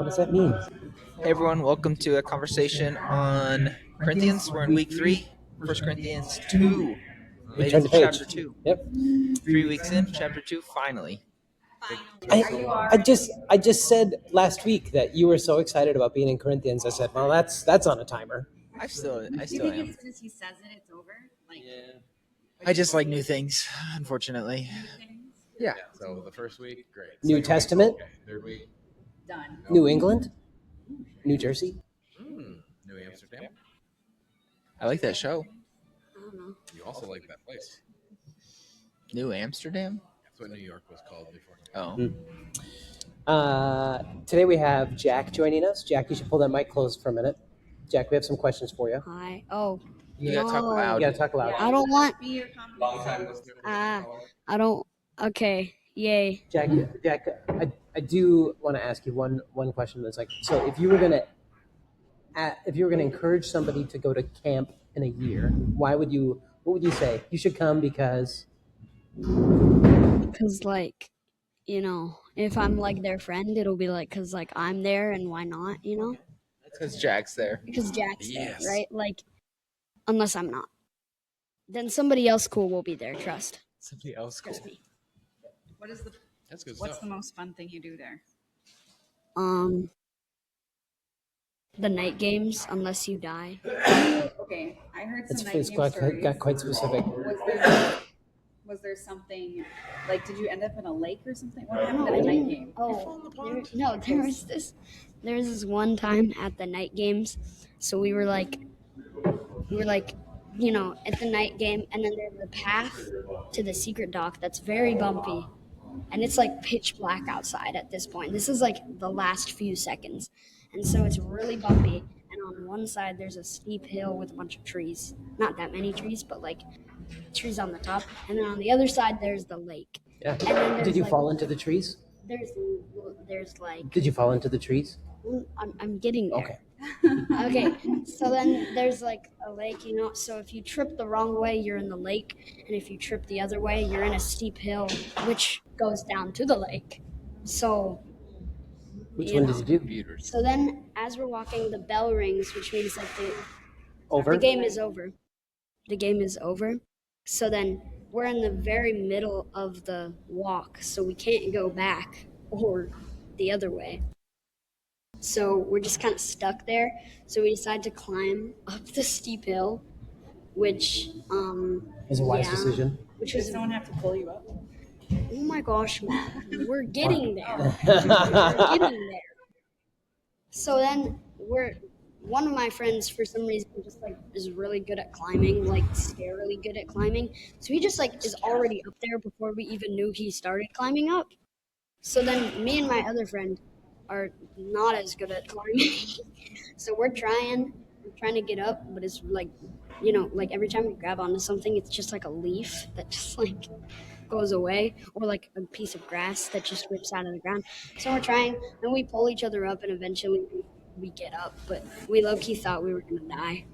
What does that mean? Hey everyone, welcome to a conversation on Corinthians. We're in week 3, 1 Corinthians 2. We Made turned it the to page. chapter 2. Yep. 3 weeks in, chapter 2, finally. I just said last week that you were so excited about being in Corinthians. I said, well, that's on a timer. I still Do you think am. as soon as he says it, it's over? Like, I just like new things, unfortunately. new things? Yeah. So the first week, great. New Second Testament, week, okay. Third week, Done. New England, New Jersey. New Amsterdam. I like that show. I don't know. You also like that place. New Amsterdam? That's what New York was called before. Oh. Today we have Jack joining us. Jack, you should pull that mic close for a minute. Jack, we have some questions for you. Hi. Oh, You gotta talk No. You loud. gotta talk loud. I don't want. Be your comment. Long time listener. I don't. Okay. Yay. Jack, I do want to ask you one question. That's like, so if you were gonna encourage somebody to go to camp in a year, what would you say? You should come because Cause if I'm like their friend, it'll be like, cause like I'm there, and why not? Because Jack's there. Because Jack's Yes. there, right? Like, unless I'm not, then somebody else cool will be there. Trust. Somebody else cool. Trust me. That's good What's stuff. the most fun thing you do there? The night games, unless you die. Okay, I heard some it's night game got stories. quite specific. Was there something like? Did you end up in a lake or something? What happened at a night game? There was this one time at the night games. So we were like, at the night game, and then there's a path to the secret dock that's very bumpy, and it's like pitch black outside at this point. This is like the last few seconds, and so it's really bumpy. And on one side there's a steep hill with a bunch of trees, not that many trees, but like trees on the top, and then on the other side there's the lake. Yeah. And then there's Did you like, fall into the trees? There's like Did you fall into the trees? I'm getting there. Okay. Okay, so then there's like a lake, so if you trip the wrong way, you're in the lake, and if you trip the other way, you're in a steep hill, which goes down to the lake. So, Which you one know. did you do? Computers. So then, as we're walking, the bell rings, which means like Over. the game is over. The game is over. So then, we're in the very middle of the walk, so we can't go back or the other way. So we're just kind of stuck there. So we decide to climb up the steep hill, which It was a wise decision. which Did was someone have to pull you up? oh my gosh, Matt, we're getting there. We're getting there. So then one of my friends for some reason just like is really good at climbing, like scarily good at climbing. So he just like is already up there before we even knew he started climbing up. So then me and my other friend are not as good at climbing. So we're trying to get up, but it's like, like every time we grab onto something, it's just like a leaf that just like goes away, or like a piece of grass that just rips out of the ground. So we're trying, and we pull each other up, and eventually we get up, but we low-key thought we were gonna die.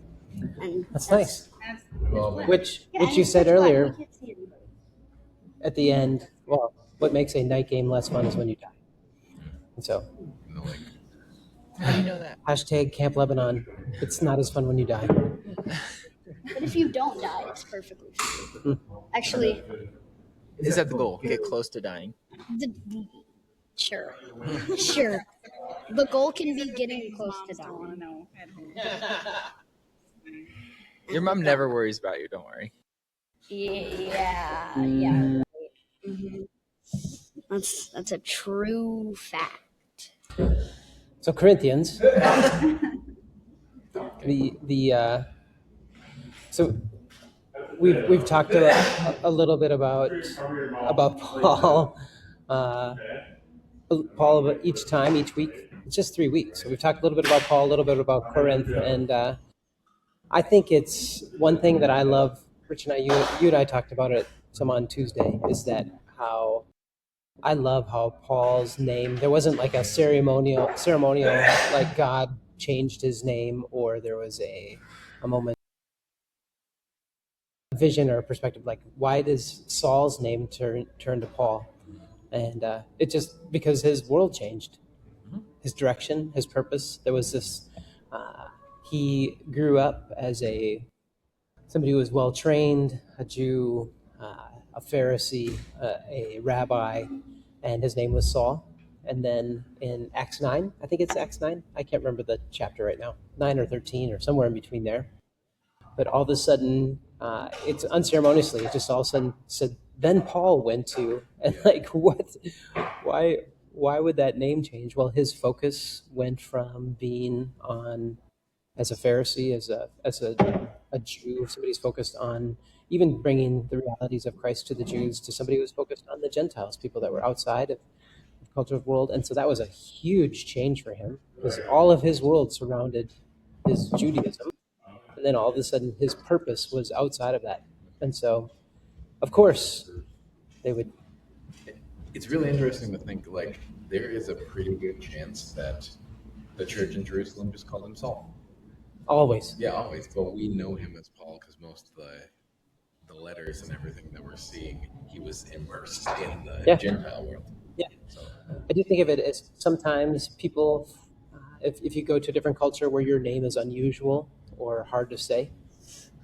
And That's nice. Well, Which Yeah, and you it's said pitch black, earlier we can't see anybody. at the end. Well, what makes a night game less fun is when you die. And so, in the lake. How do you know that? hashtag Camp Lebanon. It's not as fun when you die. But if you don't die, it's perfectly fine. Actually, Is that the goal? Get close to dying. sure. The goal can be getting close to Moms don't want to dying. know at home. Your mom never worries about you, don't worry. Yeah. Right. That's a true fact. So Corinthians. So we've talked a little bit about Paul. Paul about each week. It's just 3 weeks. So we've talked a little bit about Paul, a little bit about Corinth, and I think it's one thing that I love. Rich and you and I talked about it some on Tuesday. Is that how I love how Paul's name. There wasn't like a ceremonial like God changed his name, or there was a moment, a vision or a perspective. Like, why does Saul's name turn to Paul? And it just because his world changed. his direction, his purpose. There was this. He grew up as somebody who was well trained, a Jew, a Pharisee, a rabbi, and his name was Saul. And then in Acts 9, I think it's Acts 9. I can't remember the chapter right now, 9 or 13 or somewhere in between there. But all of a sudden, it's unceremoniously, it just all of a sudden said, then Paul went to, and like, what? Why would that name change? Well, his focus went from being on as a Pharisee, as a Jew, somebody who's focused on even bringing the realities of Christ to the Jews, to somebody who was focused on the Gentiles, people that were outside of the cultural world. And so that was a huge change for him, because all of his world surrounded his Judaism. And then all of a sudden his purpose was outside of that. And so, of course, they would. It's really interesting to think, like, there is a pretty good chance that the church in Jerusalem just called him Saul. Always. Yeah, always. But we know him as Paul because most of the letters and everything that we're seeing, he was immersed in the Gentile world. Yeah. So I do think of it as sometimes people, if you go to a different culture where your name is unusual or hard to say,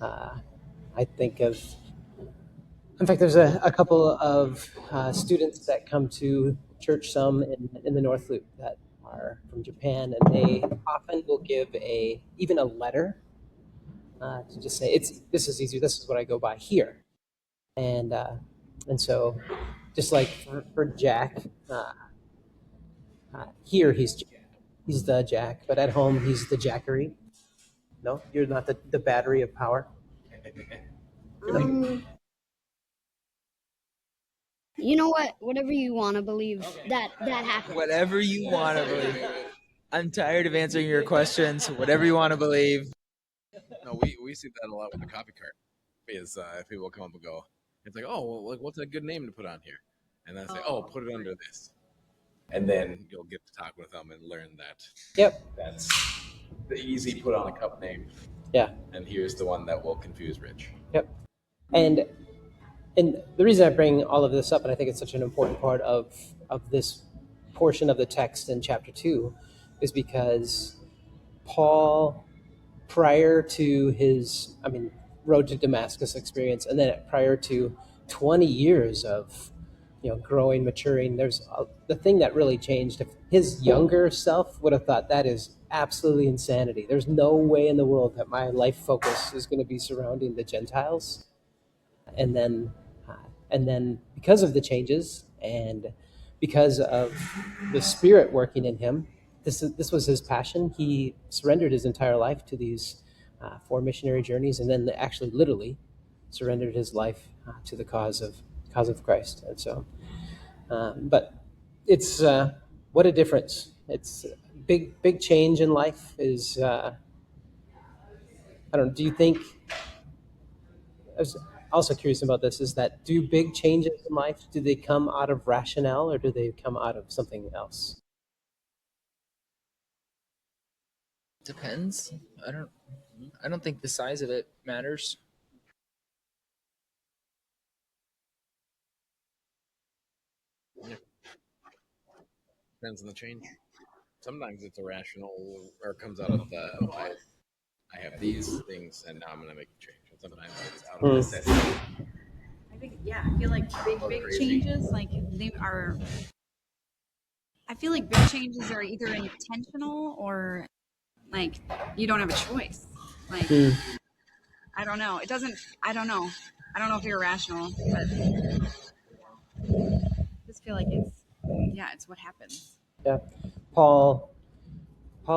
I think of, in fact, there's a couple of students that come to church, some in the North Loop, that are from Japan, and they often will give even a letter to just say, this is easier, this is what I go by here. And so just like for Jack, here he's the Jack, but at home he's the Jackery. No, you're not the battery of power. You know what? Whatever you want to believe, that happened. Whatever you want to believe. I'm tired of answering your questions. Whatever you want to believe. no, we see that a lot with the coffee cart. Is people come up and go, it's like, oh, well, like, what's a good name to put on here? And then I say, oh, put it under this. And then you'll get to talk with them and learn that. Yep. That's the easy put on a cup name. Yeah. And here's the one that will confuse Rich. Yep. And the reason I bring all of this up, and I think it's such an important part of this portion of the text in chapter 2, is because Paul, prior to his, road to Damascus experience, and then prior to 20 years of growing, maturing, there's the thing that really changed. If his younger self would have thought, that is absolutely insanity, there's no way in the world that my life focus is going to be surrounding the Gentiles. And then because of the changes and because of the Spirit working in him, this was his passion. He surrendered his entire life to these 4 missionary journeys, and then actually literally surrendered his life to the cause of Christ. And so, but it's what a difference. It's big change in life. Is I don't know. Do you think? I was also curious about this. Is that, do big changes in life, do they come out of rationale, or do they come out of something else? Depends. I don't think the size of it matters. Depends on the change. Sometimes it's irrational or comes out of I have these things and now I'm going to make a change. And sometimes it's out of necessity. I feel like big changes, like they are. I feel like big changes are either intentional or like you don't have a choice. Like I don't know. It doesn't. I don't know. I don't know if you're rational, but I just feel like it's what happens. Yeah, Paul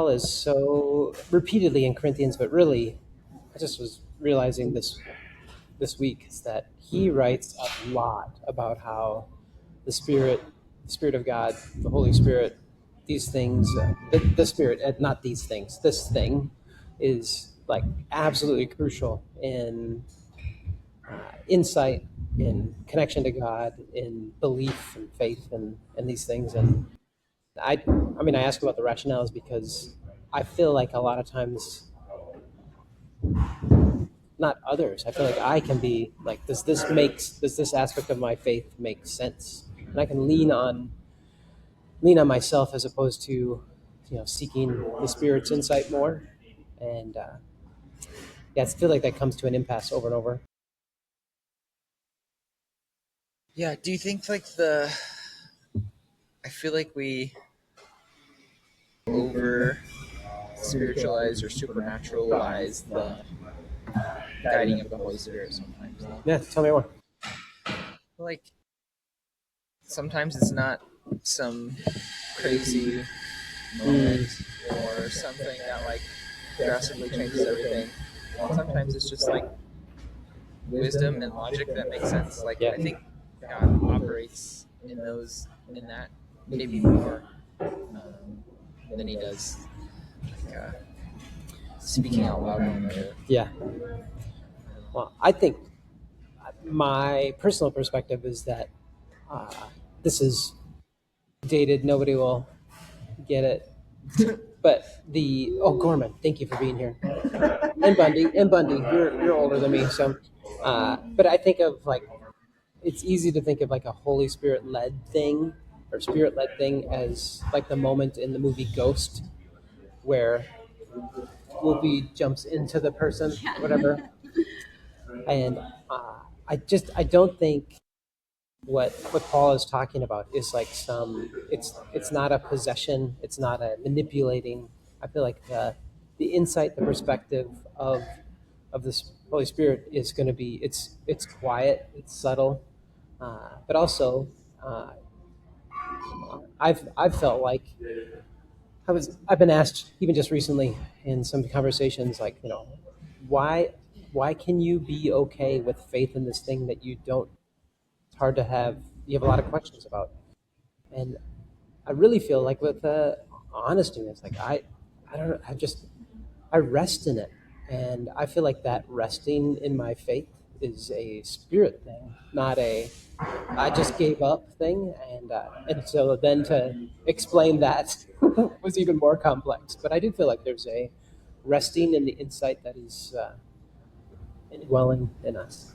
is so repeatedly in Corinthians, but really, I just was realizing this week is that he writes a lot about how the Spirit of God, the Holy Spirit, these things, the Spirit, not these things, this thing is like absolutely crucial in insight, in connection to God, in belief and faith and these things. And I ask about the rationales because I feel like a lot of times, not others, I feel like I can be like, does this aspect of my faith make sense? And I can lean on myself as opposed to seeking the Spirit's insight more, and yeah, I feel like that comes to an impasse over and over. Yeah, do you think like I feel like we over spiritualize or supernaturalize the guiding of the Holy Spirit sometimes. Yeah, tell me more. Like sometimes it's not some crazy moment or something that like drastically changes everything. Sometimes it's just like wisdom and logic that makes sense. Like Yeah. I think God operates in that maybe more than he does like speaking out loud moment. Yeah. Well, I think my personal perspective is that uh, this is dated. Nobody will get it. But Gorman, thank you for being here. And Bundy, you're older than me, so. But I think of like it's easy to think of like a Holy Spirit led thing or Spirit led thing as like the moment in the movie Ghost where Whoopi jumps into the person, whatever. And I don't think what Paul is talking about is like it's not a possession, it's not a manipulating. I feel like the insight, the perspective of this Holy Spirit is going to be it's quiet, it's subtle, but also uh, I've felt like I've been asked even just recently in some conversations like why can you be okay with faith in this thing that you don't it's hard to have you have a lot of questions about. And I really feel like with honesty, it's like I don't know, I rest in it, and I feel like that resting in my faith is a spirit thing, not a I just gave up thing, and so then to explain that was even more complex. But I do feel like there's a resting in the insight that is indwelling in us.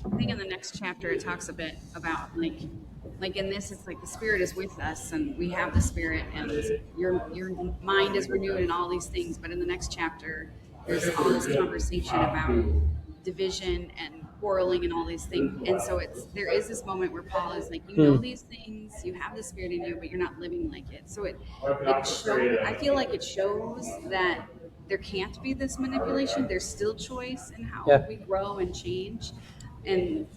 I think in the next chapter it talks a bit about like in this it's like the Spirit is with us and we have the Spirit and your mind is renewed and all these things. But in the next chapter there's all this conversation about division and quarreling and all these things. And so there is this moment where Paul is like, you know these things, you have the Spirit in you, but you're not living like it. So it shows, I feel like it shows that there can't be this manipulation. There's still choice in how Yeah. we grow and change. And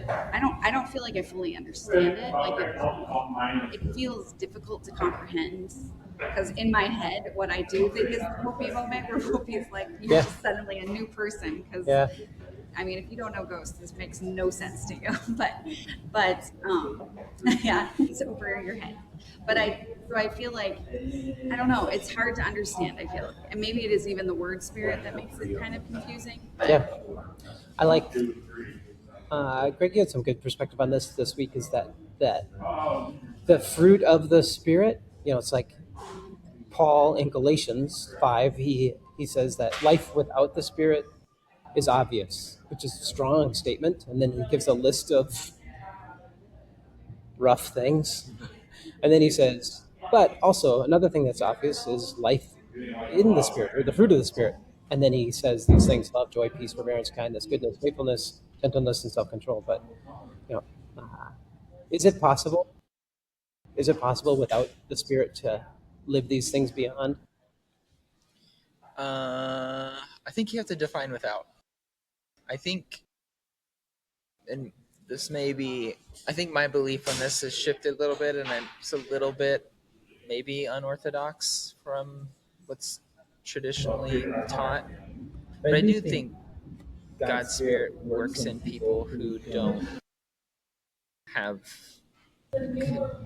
I don't feel like I fully understand it. Like it feels difficult to comprehend because in my head, what I do think is the Whoopi moment where Whoopi is like, you're just suddenly a new person. Because Yeah. I mean, if you don't know ghosts, this makes no sense to you. but yeah, it's over your head. But I feel like I don't know. It's hard to understand. I feel, and maybe it is even the word spirit that makes it kind of confusing. But Yeah. I like Greg, you had some good perspective on this week. Is that the fruit of the Spirit? It's like Paul in Galatians 5. He says that life without the Spirit is obvious, which is a strong statement. And then he gives a list of rough things, and then he says, but also another thing that's obvious is life in the Spirit or the fruit of the Spirit. And then he says these things: love, joy, peace, forbearance, kindness, goodness, faithfulness, gentleness, and self-control. But you know, uh, is it possible? Is it possible without the Spirit to live these things beyond? I think you have to define without. I think, and this may be, I think my belief on this has shifted a little bit, and it's a little bit maybe unorthodox from what's traditionally taught. But I do think God's Spirit works in people who don't have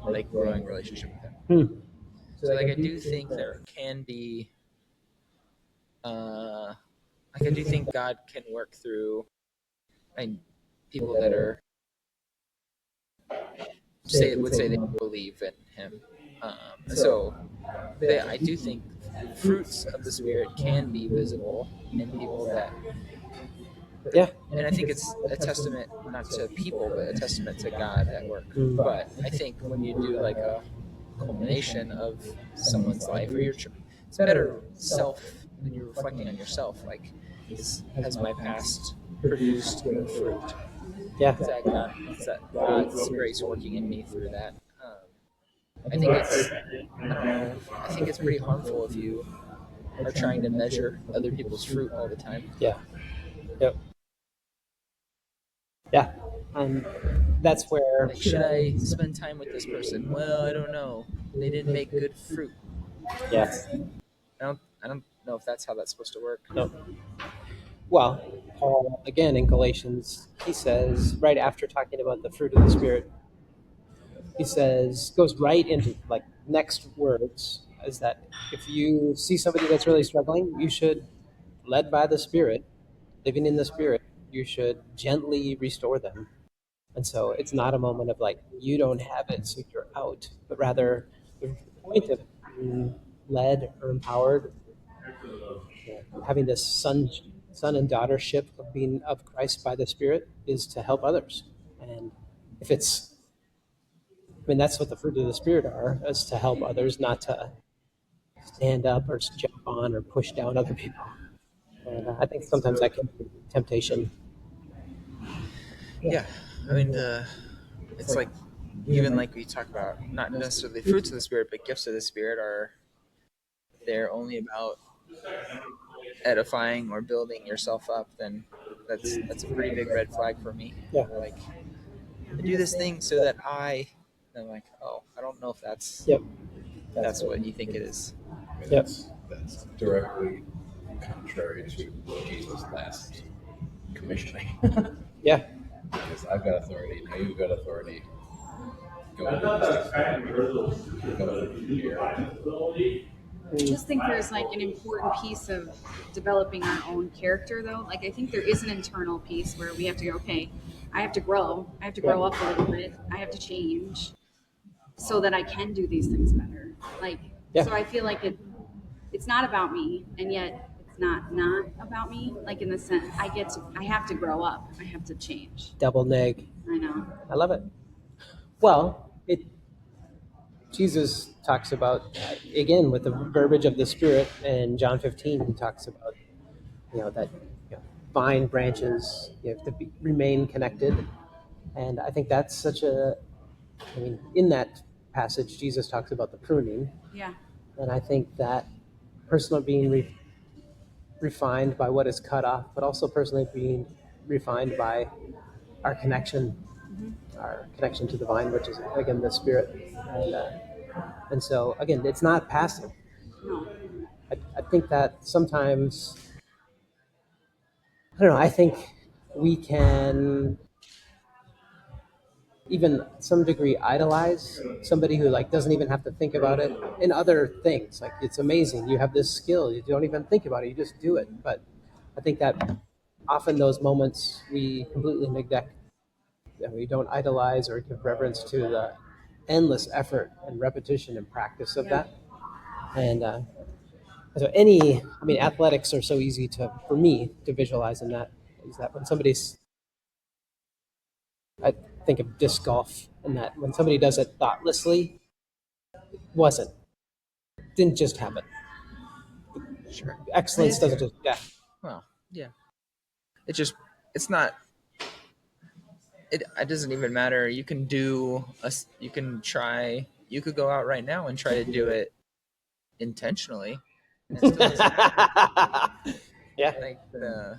like growing relationship with Him. So like I do think there can be, like I do think God can work through people that are would say they believe in Him. So I do think fruits of the Spirit can be visible in people that. Yeah. And I think it's a testament not to people, but a testament to God at work. But I think when you do like a culmination of someone's life, or it's better self when you're reflecting on yourself. Like, has my past produced good fruit? Yeah. Is that God's grace working in me through that? I think it's I don't know. I think it's pretty harmful if you are trying to measure other people's fruit all the time. Yeah. Yep. Yeah. And that's where, Like, should I spend time with this person? Well, I don't know. They didn't make good fruit. yeah. I don't know if that's how that's supposed to work. No. Well, Paul, again, in Galatians, he says, right after talking about the fruit of the Spirit, he says, goes right into like next words, is that if you see somebody that's really struggling, you should, led by the Spirit, living in the Spirit, you should gently restore them. And so it's not a moment of like, you don't have it, so you're out, but rather the point of being led or empowered, having this son and daughtership of being of Christ by the Spirit is to help others. And if it's, I mean, that's what the fruit of the Spirit are, is to help others, not to stand up or jump on or push down other people. And I think sometimes that can be temptation. Yeah, I mean, it's like, even like we talk about, not necessarily fruits of the Spirit, but gifts of the Spirit they're only about edifying or building yourself up, then that's a pretty big red flag for me. Yeah. Like, I do this thing so that I'm like, oh, I don't know if that's Yep. that's what you think it is. I mean, Yep. that's directly contrary to Jesus' last commissioning. Yeah. Because I've got authority, now you've got authority. Go over here. I just think there's like an important piece of developing our own character, though. Like, I think there is an internal piece where we have to go, okay, I have to grow. I have to grow up a little bit. I have to change so that I can do these things better. Like, Yeah. so I feel like it's not about me, and yet it's not about me. Like, in the sense, I have to grow up. I have to change. Double neg. I know. I love it. Well, Jesus talks about, again, with the verbiage of the Spirit, in John 15, he talks about, that vine branches, you have to remain connected. And I think that's in that passage, Jesus talks about the pruning. Yeah. And I think that personally being refined by what is cut off, but also personally being refined by our connection, our connection to the vine, which is, again, the Spirit. And so, again, it's not passive. No. I think that sometimes, I don't know, I think we can even some degree idolize somebody who like doesn't even have to think about it in other things. Like, it's amazing. You have this skill. You don't even think about it. You just do it. But I think that often those moments we completely neglect. We don't idolize or give reverence to the endless effort and repetition and practice of that. And so athletics are so easy for me to visualize in that, is that when I think of disc golf, and that when somebody does it thoughtlessly, didn't just happen. Sure. Excellence doesn't just, Well, yeah. It's not. It doesn't even matter. You can go out right now and try to do it intentionally. And it still doesn't matter. Yeah. Like, the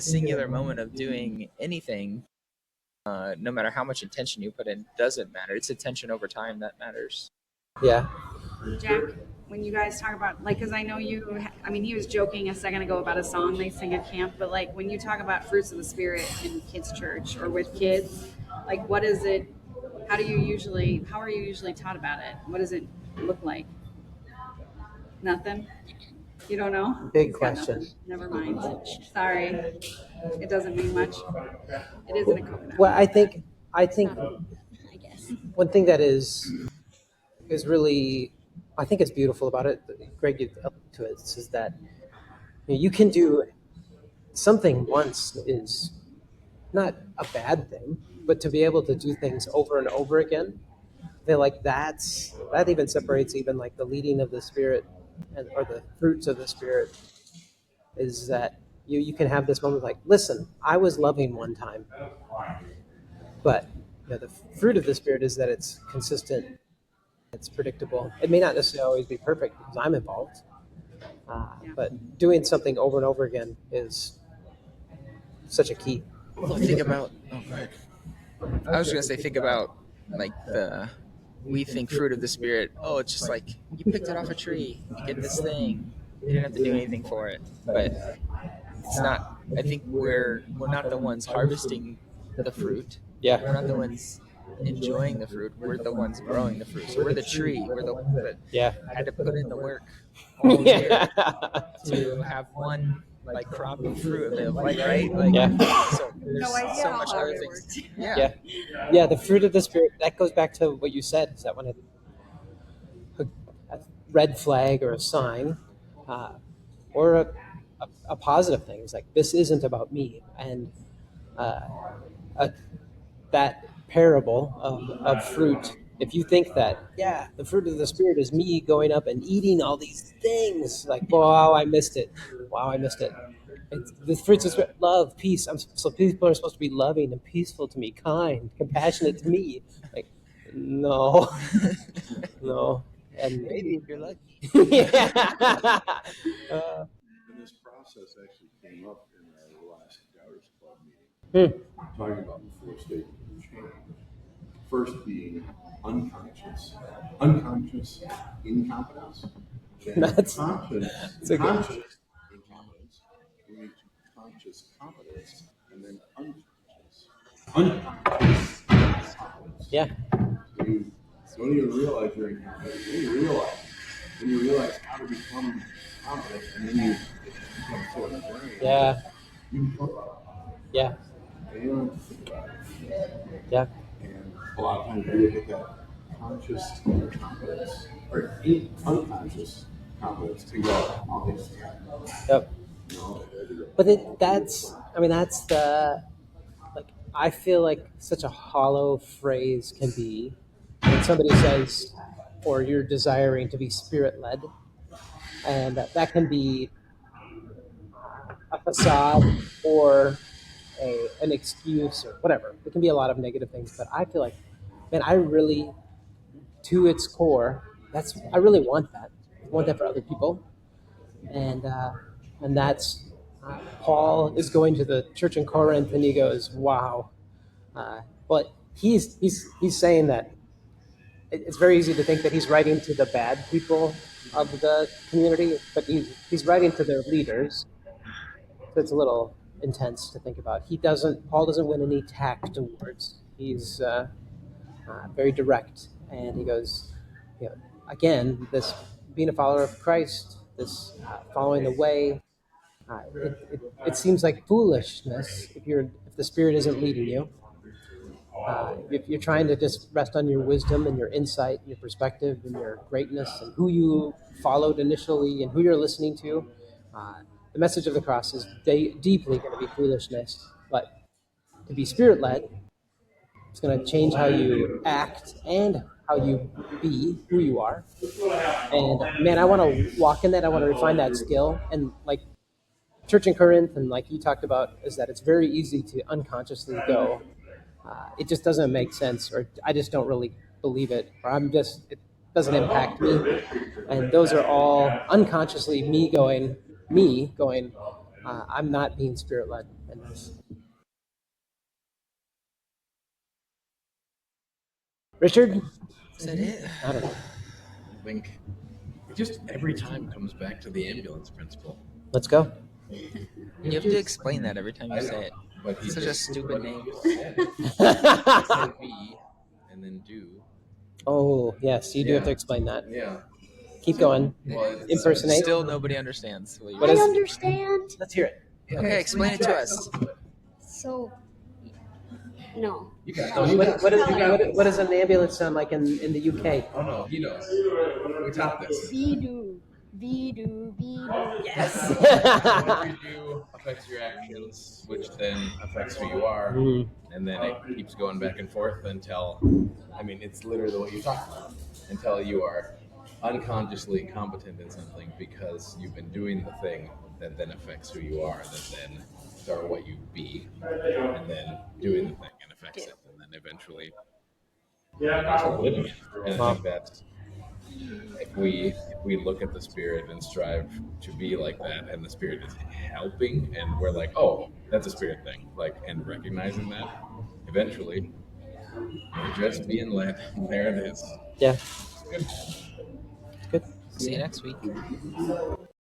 singular moment of doing anything, no matter how much intention you put in, doesn't matter. It's attention over time that matters. Yeah. Jack, when you guys talk about, like, because I know he was joking a second ago about a song they sing at camp, but like when you talk about fruits of the Spirit in kids' church or with kids, like, what is it? How are you usually taught about it? What does it look like? Nothing? You don't know? Big He's got question. nothing. Never mind. Sorry. It doesn't mean much. It isn't a coconut. Well, I think I guess. one thing that is really, I think it's beautiful about it, Greg, you up to it, is that you can do something once is not a bad thing, but to be able to do things over and over again, I feel like that even separates even like the leading of the Spirit or the fruits of the Spirit, is that you can have this moment like, listen, I was loving one time, but the fruit of the Spirit is that it's consistent, it's predictable. It may not necessarily always be perfect because I'm involved, but doing something over and over again is such a key. Well, think about. Oh, go ahead. I was gonna say, think about like we think fruit of the Spirit. Oh, it's just like you picked it off a tree, you get this thing. You didn't have to do anything for it, but it's not. I think we're not the ones harvesting the fruit. Yeah. We're not the ones enjoying the fruit. We're the ones growing the fruit. So we're the tree. We're the ones that had to put in the work all year to have one like crop of fruit available, right? So there's No idea so how much hard other it things. Yeah. Yeah, the fruit of the Spirit, that goes back to what you said, is that when a red flag or a sign, or a positive thing, is like, this isn't about me. And that parable of fruit, if you think that, the fruit of the Spirit is me going up and eating all these things, like, wow, I missed it. It's the fruits of Spirit, love, peace. So people are supposed to be loving and peaceful to me, kind, compassionate to me. Like, no, no. And Maybe if you're lucky. yeah. And this process actually came up in our last Doubters Club meeting, talking about the four stages of change. First being unconscious incompetence, then That's a good- conscious incompetence, moving to conscious competence, and then unconscious competence. Yeah. So you don't even realize you're incompetent. When you realize how to become competent, and then it becomes so ingrained. Yeah. You become Yeah. and you don't have to think about it. Yeah. And a lot of times we look at that conscious competence or unconscious competence and go, oh, this is Yep. no. But that's the, like, I feel like such a hollow phrase can be when somebody says, or you're desiring to be Spirit led, and that can be a facade or an excuse or whatever. It can be a lot of negative things, but I feel like, man, I really, to its core, I really want that. I want that for other people, and that's Paul is going to the church in Corinth, and he goes, "Wow." But he's saying that it's very easy to think that he's writing to the bad people of the community, but he's writing to their leaders. So it's a little intense to think about. Paul doesn't win any tact awards. He's very direct, and he goes, again, this being a follower of Christ, this following the way. It seems like foolishness if the Spirit isn't leading you. If you're trying to just rest on your wisdom and your insight and your perspective and your greatness and who you followed initially and who you're listening to, the message of the cross is deeply going to be foolishness. But to be Spirit-led, it's going to change how you act and how you be who you are. And man, I want to walk in that. I want to refine that skill. And like Church in Corinth, and like you talked about, is that it's very easy to unconsciously go, it just doesn't make sense, or I just don't really believe it, or it doesn't impact me. And those are all unconsciously me going, I'm not being Spirit-led in this. Richard? Is that it? I don't know. I think it just every time comes back to the ambulance principle. Let's go. You have to explain that every time you say it. But It's such a stupid name. Say be and then do. Oh, yes, you do have to explain that. Yeah. Keep going. Well, Impersonate. Still, nobody understands what What I is- understand. Let's hear it. Okay, explain it to us. So, no. You got So what does an ambulance sound like in the UK? Oh no, he knows. We taught this. Be do. Yes. What if you do a affects your actions, which then affects who you are, and then it keeps going back and forth until, I mean, it's literally what you talked about, until you are unconsciously competent in something because you've been doing the thing that then affects who you are, that then are what you be, and then doing the thing and affects it, and then eventually start living it. And I think that if we look at the spirit and strive to be like that, and the spirit is helping, and we're like, oh, that's a spirit thing, like, and recognizing that, eventually we're just being led. There it is. Yeah. Good. Good. See you next week.